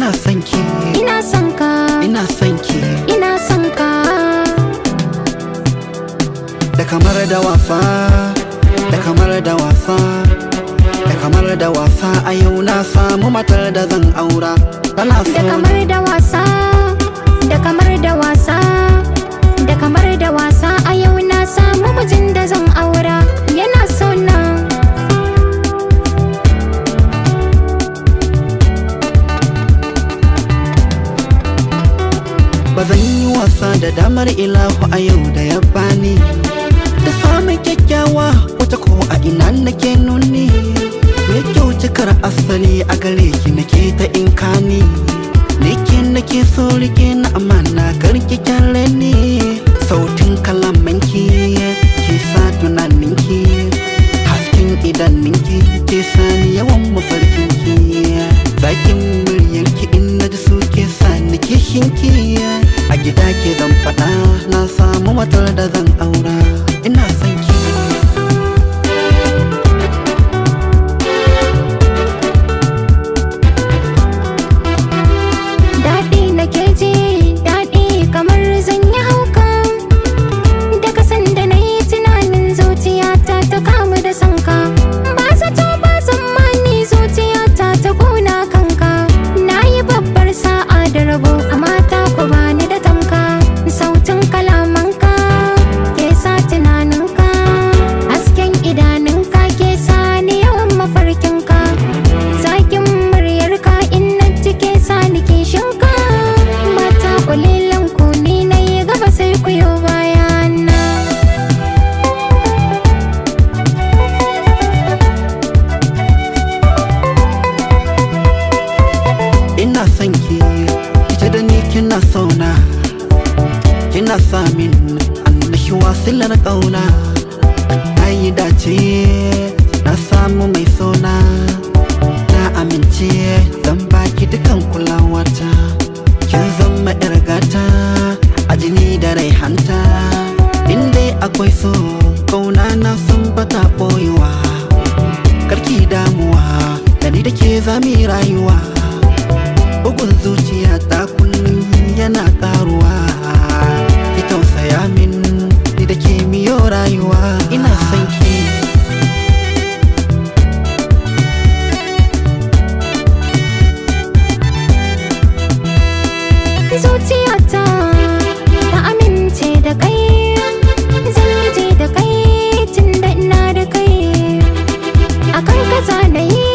ina son ki, ina son ka, ina son ki, ina son ka. da kamar da wasa, da kamar da wasa, da kamar da wasa. A yau na samu matar da zan aura. Tana so Da kamar da wasa, da kamar da wasa, da kamar da wasa. A yau na samu mijin da zan aura. Yana so na. ba zan yi wasa da damar ilahu a yau da ya bani, da samun kyakkyawa wata ko a ina nake nuni. Me kyau cikar asali a gare ki nake ta inkani. Nake so rike na amana karki kyale ni. Sautin kalamanki ke sa tunaninki, hasken idaninki ke sani yawan mafarkinki. Zakin muryarki in na ji su ke sani kishinki. A gida ke zan faɗa na samu matar da zan aura. Ina son ki. Daɗi nake ji, daɗi kamar zan yi hauka. Daga sanda na yi tunanin zuciyata ta kamu da sanka. Ba zato ba tsammani zuciyata ta ƙuna kanka. Na yi babbar sa'a da rabo a mata ku bani da tamka. Sautin kalamanka ke sa tunaninka, hasken idanunka ke sa ni yawan mafarkinka. Zakin muryarka in na ji ke sa ni kishinka. Mata kulilan ku ni na yi gaba sai ku yi bayana. Ina son ki, ita da ni kina sauna, kina samin annashuwa silar ƙauna. Na yi dace na samu mai sona, na amince zan baki dukan kulawata. Kin zama yar gata a jini da rai hanta. In dai akwai so ƙauna na san bata ɓoyewa. Karki damuwa da ni da ke zami rayuwa. Bugun zuciya ta kullum yana karuwa. Ki tausaya min ni da ke miyo rayuwa. Ina son ki. Zuciyata ta amince da kai, zan yi je da kai tun da ina da kai. Akan kaza na yi